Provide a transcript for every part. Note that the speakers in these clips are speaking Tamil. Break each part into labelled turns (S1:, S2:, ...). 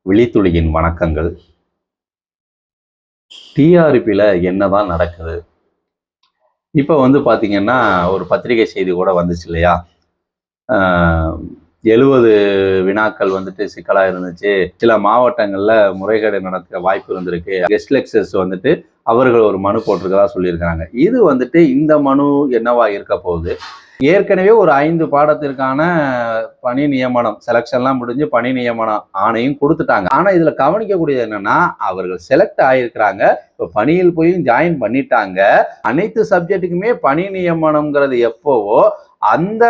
S1: விழித்துளியின் வணக்கங்கள். டிஆர்பியில் என்னதான் நடக்குது? இப்போ பார்த்தீங்கன்னா, ஒரு பத்திரிகை செய்தி கூட வந்துச்சு இல்லையா? 70 வினாக்கள் சிக்கலாக இருந்துச்சு. சில மாவட்டங்களில் முறைகேடு நடக்க வாய்ப்பு இருந்திருக்கு. கெஸ்ட் லெக்சர்ஸ் அவர்கள் ஒரு மனு போட்டிருக்கதா சொல்லியிருக்காங்க. இது இந்த மனு என்னவா இருக்க போகுது? ஏற்கனவே ஒரு 5 பாடத்திற்கான பணி நியமனம் செலக்ஷன்லாம் முடிஞ்சு பணி நியமனம் ஆணையும் கொடுத்துட்டாங்க. ஆனா இதுல கவனிக்கக்கூடியது என்னன்னா, அவர்கள் செலக்ட் ஆயிருக்கிறாங்க, இப்போ பணியில் போய் ஜாயின் பண்ணிட்டாங்க. அனைத்து சப்ஜெக்ட்டுக்குமே பணி நியமனம்ங்கிறது எப்போவோ அந்த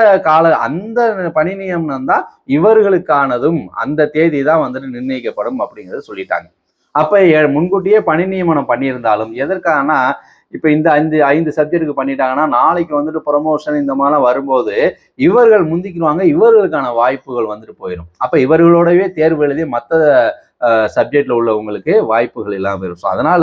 S1: பணி நியமனம் தான் இவர்களுக்கானதும் அந்த தேதி தான் நிர்ணயிக்கப்படும் அப்படிங்கிறது சொல்லிட்டாங்க. அப்ப முன்கூட்டியே பணி நியமனம் பண்ணியிருந்தாலும் எதற்காகனா, இப்போ இந்த 5 சப்ஜெக்ட்டுக்கு பண்ணிட்டாங்கன்னா நாளைக்கு ப்ரொமோஷன் இந்த மாதிரிலாம் வரும்போது இவர்கள் முந்திக்குவாங்க, இவர்களுக்கான வாய்ப்புகள் போயிடும். அப்போ இவர்களோடவே தேர்வு எழுதி மற்ற சப்ஜெக்ட்ல உள்ளவங்களுக்கு வாய்ப்புகள் இல்லாமல் இருக்கும். அதனால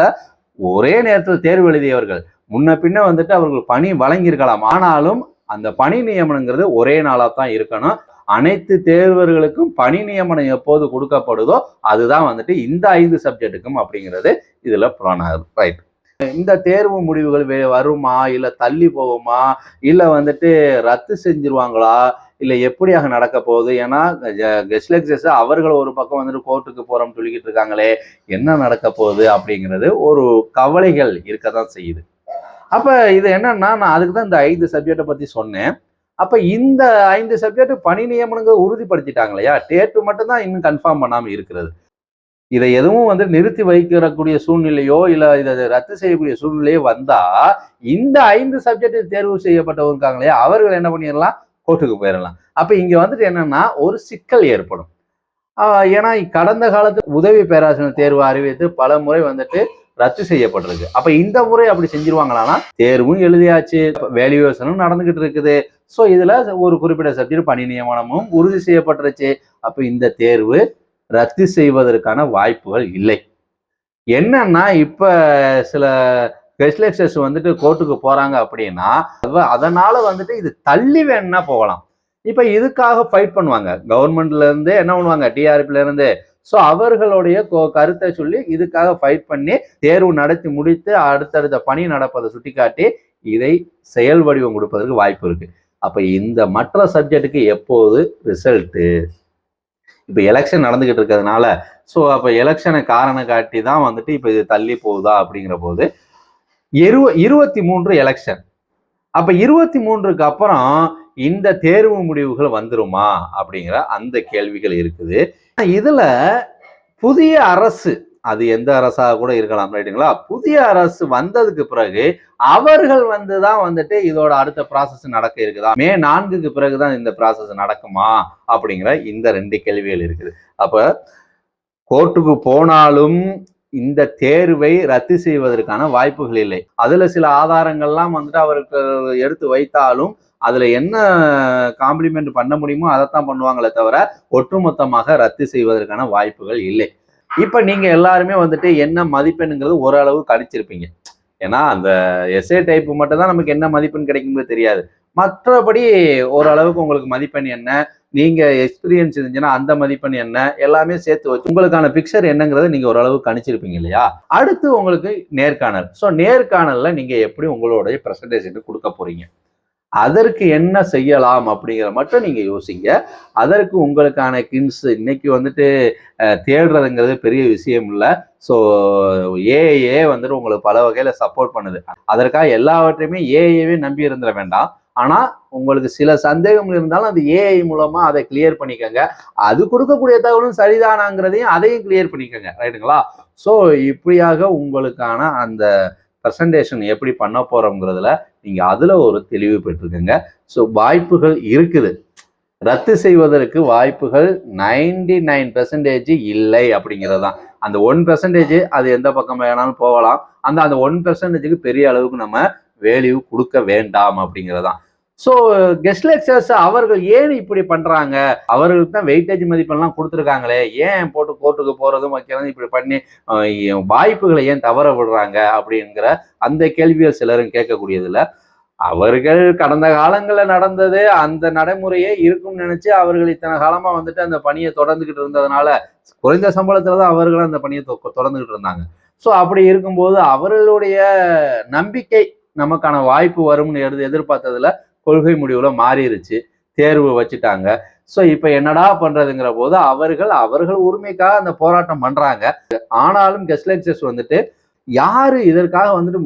S1: ஒரே நேரத்தில் தேர்வு எழுதியவர்கள் முன்ன பின்ன அவர்கள் பணி வழங்கியிருக்கலாம். ஆனாலும் அந்த பணி நியமனங்கிறது ஒரே நாளாக தான் இருக்கணும். அனைத்து தேர்வர்களுக்கும் பணி நியமனம் எப்போது கொடுக்கப்படுதோ அதுதான் இந்த 5 சப்ஜெக்ட்டுக்கும் அப்படிங்கிறது இதுல புலன் ஆகுது. ரைட். இந்த தேர்வு முடிவுகள் வருமா, இல்ல தள்ளி போகுமா, இல்ல ரத்து செஞ்சிருவாங்களா, இல்ல எப்படியாக நடக்க போகுது? ஏன்னா கெஸ்ட் லெக்சர்ஸ் அவர்கள் ஒரு பக்கம் கோர்ட்டுக்கு போறோம்னு சொல்லிக்கிட்டு இருக்காங்களே, என்ன நடக்க போகுது அப்படிங்கிறது ஒரு கவலைகள் இருக்கதான் செய்யுது. அப்ப இது என்னன்னா, நான் அதுக்கு தான் இந்த 5 சப்ஜெக்டை பத்தி சொன்னேன். அப்ப இந்த 5 சப்ஜெக்ட் பணி நியமனங்கள் உறுதிப்படுத்திட்டாங்க இல்லையா? டேட் மட்டும் தான் இன்னும் கன்ஃபார்ம் பண்ணாம இருக்கிறது. இதை எதுவும் நிறுத்தி வைக்கிறக்கூடிய சூழ்நிலையோ இல்ல இதை ரத்து செய்யக்கூடிய சூழ்நிலையோ வந்தா இந்த 5 சப்ஜெக்ட் தேர்வு செய்யப்பட்டவங்க இருக்காங்களே அவர்கள் என்ன பண்ணிடலாம், கோர்ட்டுக்கு போயிடலாம். அப்ப இங்க என்னன்னா ஒரு சிக்கல் ஏற்படும். ஏன்னா கடந்த காலத்து உதவி பேராசிரியர் தேர்வு அறிவித்து பல முறை ரத்து செய்யப்பட்டிருக்கு. அப்ப இந்த முறை அப்படி செஞ்சிருவாங்களான்னா, தேர்வும் எழுதியாச்சு, வேல்யூவேஷனும் நடந்துகிட்டு இருக்குது. ஸோ இதுல ஒரு குறிப்பிட்ட சப்ஜெக்ட் பணி நியமனமும் உறுதி செய்யப்பட்டுருச்சு. அப்ப இந்த தேர்வு ரத்து செய்வதற்கான வாய்ப்புகள் இல்லை. என்னன்னா இப்ப சில கெஸ்ட் லெக்சர்ஸ் கோர்ட்டுக்கு போறாங்க அப்படின்னா அதனால இது தள்ளி வேணும்னா போகலாம். இப்ப இதுக்காக ஃபைட் பண்ணுவாங்க. கவர்மெண்ட்ல இருந்து என்ன பண்ணுவாங்க, டிஆர்பில இருந்து. ஸோ அவர்களுடைய கருத்தை சொல்லி இதுக்காக ஃபைட் பண்ணி தேர்வு நடத்தி முடித்து அடுத்தடுத்த பணி நடப்பதை சுட்டிக்காட்டி இதை செயல் வடிவம் கொடுப்பதற்கு வாய்ப்பு இருக்கு. அப்ப இந்த மற்ற சப்ஜெக்டுக்கு எப்போது ரிசல்ட்டு? இப்போ எலெக்ஷன் நடந்துகிட்டு இருக்கிறதுனால ஸோ அப்போ எலெக்ஷனை காரணம் காட்டி தான் இப்போ இது தள்ளி போகுதா அப்படிங்கிற போது 23 எலெக்ஷன். அப்ப 23க்கு அப்புறம் இந்த தேர்வு முடிவுகள் வந்துருமா அப்படிங்கிற அந்த கேள்விகள் இருக்குது. இதுல புதிய அரசு, அது எந்த அரசாக கூட இருக்கலாம், ரைட்டுங்களா? புதிய அரசு வந்ததுக்கு பிறகு அவர்கள் தான் இதோட அடுத்த ப்ராசஸ் நடக்க இருக்குதா, மே 4க்கு பிறகுதான் இந்த ப்ராசஸ் நடக்குமா அப்படிங்கிற இந்த 2 கேள்விகள் இருக்குது. அப்ப கோர்ட்டுக்கு போனாலும் இந்த தேர்வை ரத்து செய்வதற்கான வாய்ப்புகள் இல்லை. அதுல சில ஆதாரங்கள்லாம் அவருக்கு எடுத்து வைத்தாலும் அதுல என்ன காம்ப்ளிமெண்ட் பண்ண முடியுமோ அதைத்தான் பண்ணுவாங்களே தவிர ஒட்டுமொத்தமாக ரத்து செய்வதற்கான வாய்ப்புகள் இல்லை. இப்ப நீங்க எல்லாருமே என்ன மதிப்பெண்ணுங்கிறது ஓரளவு கணிச்சிருப்பீங்க. ஏன்னா அந்த எஸ்ஏ டைப் மட்டும் தான் நமக்கு என்ன மதிப்பெண் கிடைக்கும்னு தெரியாது. மற்றபடி ஓரளவுக்கு உங்களுக்கு மதிப்பெண் என்ன, நீங்க எக்ஸ்பீரியன்ஸ் இருந்துச்சுன்னா அந்த மதிப்பெண் என்ன, எல்லாமே சேர்த்து வச்சு உங்களுக்கான பிக்சர் என்னங்கிறத நீங்க ஓரளவு கணிச்சிருப்பீங்க இல்லையா? அடுத்து உங்களுக்கு நேர்காணல். ஸோ நேர்காணல்ல நீங்க எப்படி உங்களுடைய பிரசன்டேஷன் கொடுக்க போறீங்க, அதற்கு என்ன செய்யலாம் அப்படிங்கிற மட்டும் நீங்க யோசிங்க. அதற்கு உங்களுக்கான கின்ஸ் இன்னைக்கு தேடுறதுங்கிறது பெரிய விஷயம் இல்லை. ஸோ ஏஏ உங்களுக்கு பல வகையில சப்போர்ட் பண்ணுது. அதற்காக எல்லாவற்றையுமே ஏஏவே நம்பி இருந்துட வேண்டாம். ஆனா உங்களுக்கு சில சந்தேகம் இருந்தாலும் அது ஏஐ மூலமா அதை கிளியர் பண்ணிக்கங்க. அது கொடுக்கக்கூடிய தகவலும் சரிதானாங்கிறதையும் அதையும் கிளியர் பண்ணிக்கங்க, ரைட்டுங்களா? ஸோ இப்படியாக உங்களுக்கான அந்த பிரசன்டேஷன் எப்படி பண்ண போறோம்ங்கிறதுல நீங்க அதுல ஒரு தெளிவு பெற்றுக்கங்க. ஸோ வாய்ப்புகள் இருக்குது, ரத்து செய்வதற்கு வாய்ப்புகள் 99% இல்லை அப்படிங்கிறது தான். அந்த 1% அது எந்த பக்கம் வேணாலும் போகலாம். அந்த 1%க்கு பெரிய அளவுக்கு நம்ம வேல்யூ கொடுக்க வேண்டாம் அப்படிங்கிறதான். ஸோ கெஸ்ட் லெக்சர்ஸ் அவர்கள் ஏன் இப்படி பண்றாங்க, அவர்களுக்கு தான் வெயிட்டேஜ் மதிப்பெல்லாம் கொடுத்துருக்காங்களே, ஏன் போட்டு கோர்ட்டுக்கு போறதும் வைக்கிறதும் இப்படி பண்ணி வாய்ப்புகளை ஏன் தவற விடுறாங்க அப்படிங்கிற அந்த கேள்விகள் சிலரும் கேட்கக்கூடியதுல அவர்கள் கடந்த காலங்களில் நடந்தது அந்த நடைமுறையே இருக்கும்னு நினைச்சு அவர்கள் இத்தனை காலமா வந்துட்டு அந்த பணியை தொடர்ந்துகிட்டு இருந்ததுனால குறைந்த சம்பளத்துல தான் அவர்கள் அந்த பணியை தொடர்ந்துகிட்டு இருந்தாங்க. ஸோ அப்படி இருக்கும்போது அவர்களுடைய நம்பிக்கை நமக்கான வாய்ப்பு வரும்னு எதிர்பார்த்ததுல கொள்கை முடிவுல மாறிடுச்சு. தேர்வு வச்சுட்டாங்க. ஸோ இப்ப என்னடா பண்றதுங்கிற போது அவர்கள் உரிமைக்காக அந்த போராட்டம் பண்றாங்க. ஆனாலும் கெஸ்ட் லெக்சர்ஸ் வந்துட்டு யாரு இதற்காக வந்துட்டு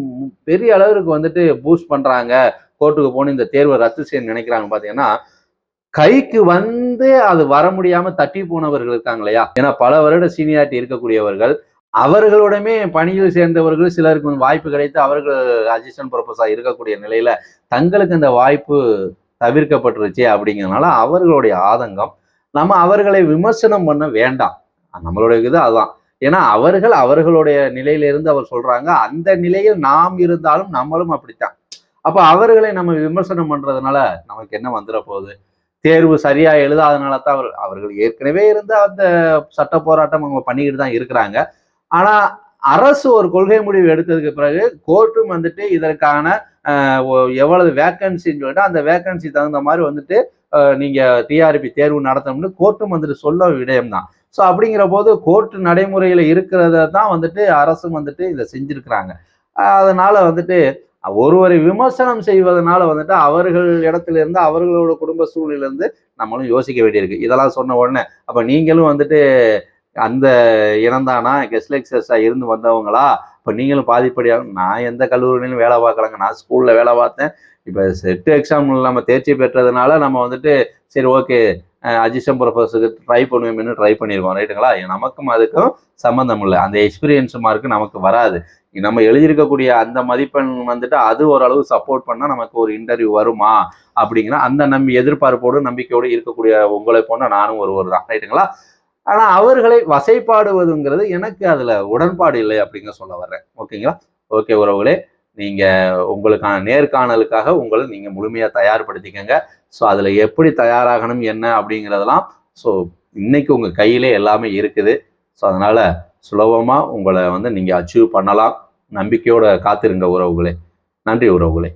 S1: பெரிய அளவுக்கு வந்துட்டு பூஸ்ட் பண்றாங்க, கோர்ட்டுக்கு போன இந்த தேர்வை ரத்து செய்ய நினைக்கிறாங்க பாத்தீங்கன்னா, கைக்கு வந்து அது வர முடியாம தட்டி போனவர்கள் இருக்காங்க இல்லையா? ஏன்னா பல வருட சீனியாரிட்டி இருக்கக்கூடியவர்கள், அவர்களுடமே பணியில் சேர்ந்தவர்கள் சிலருக்கு வாய்ப்பு கிடைத்து அவர்கள் அசிஸ்டன்ட் ப்ரொஃபஸரா இருக்கக்கூடிய நிலையில தங்களுக்கு அந்த வாய்ப்பு தவிர்க்கப்பட்டுருச்சு அப்படிங்கிறதுனால அவர்களுடைய ஆதங்கம். நம்ம அவர்களை விமர்சனம் பண்ண வேண்டாம். நம்மளுடைய இது அதுதான். ஏன்னா அவர்களுடைய நிலையிலிருந்து அவர் சொல்றாங்க, அந்த நிலையில் நாம் இருந்தாலும் நம்மளும் அப்படித்தான். அப்ப அவர்களை நம்ம விமர்சனம் பண்றதுனால நமக்கு என்ன வந்துட போகுது? தேர்வு சரியா எழுதாதனால தான் அவர்கள் ஏற்கனவே இருந்த அந்த சட்ட போராட்டம் அவங்க பண்ணிக்கிட்டு தான் இருக்கிறாங்க. ஆனா அரசு ஒரு கொள்கை முடிவு எடுத்ததுக்கு பிறகு கோர்ட்டும் வந்துட்டு இதற்கான எவ்வளவு வேக்கன்சின்னு சொல்லிட்டு அந்த வேக்கன்சி தகுந்த மாதிரி வந்துட்டு நீங்க டிஆர்பி தேர்வு நடத்தணும்னு கோர்ட்டும் வந்துட்டு சொல்ல விடயம் தான். ஸோ அப்படிங்கிற போது கோர்ட் நடைமுறையில இருக்கிறத தான் வந்துட்டு அரசும் வந்துட்டு இதை செஞ்சிருக்கிறாங்க. அதனால வந்துட்டு ஒருவரை விமர்சனம் செய்வதனால வந்துட்டு அவர்கள் இடத்துல இருந்து அவர்களோட குடும்ப சூழ்நிலையிலிருந்து நம்மளும் யோசிக்க வேண்டியிருக்கு. இதெல்லாம் சொன்ன உடனே அப்ப நீங்களும் வந்துட்டு அந்த இனம்தானா, கெஸ்ட் லெக்சர்ஸா இருந்து வந்தவங்களா, இப்போ நீங்களும் பாதிப்படியாக நான் எந்த கல்லூரியிலும் வேலை பார்க்கலங்க, நான் ஸ்கூல்ல வேலை பார்த்தேன். இப்போ செட்டு எக்ஸாம் நம்ம தேர்ச்சி பெற்றதுனால நம்ம வந்துட்டு சரி ஓகே அசிஸ்டன்ட் ப்ரொஃபஸருக்கு ட்ரை பண்ணுவோம்னு ட்ரை பண்ணியிருக்கோம் ரைட்டுங்களா? நமக்கும் அதுக்கும் சம்மந்தம் இல்லை. அந்த எக்ஸ்பீரியன்ஸ் மார்க்கு நமக்கு வராது. நம்ம எழுதியிருக்கக்கூடிய அந்த மதிப்பெண் வந்துட்டு அது ஓரளவு சப்போர்ட் பண்ணால் நமக்கு ஒரு இன்டர்வியூ வருமா அப்படிங்கிற அந்த எதிர்பார்ப்போடு நம்பிக்கையோடு இருக்கக்கூடிய உங்களை போன நானும் ஒருவர் தான் ரைட்டுங்களா? ஆனா அவர்களை வசைப்பாடுவதுங்கிறது எனக்கு அதுல உடன்பாடு இல்லை அப்படிங்க சொல்ல வர்றேன். ஓகேங்களா? ஓகே உறவுகளே, நீங்க உங்களுக்கான நேர்காணலுக்காக உங்களை நீங்க முழுமையா தயார்படுத்திக்கங்க. ஸோ அதுல எப்படி தயாராகணும் என்ன அப்படிங்கிறதெல்லாம் ஸோ இன்னைக்கு உங்க கையிலே எல்லாமே இருக்குது. ஸோ அதனால சுலபமா உங்களை வந்து நீங்க அச்சீவ் பண்ணலாம். நம்பிக்கையோட காத்திருங்க உறவுகளே. நன்றி உறவுகளே.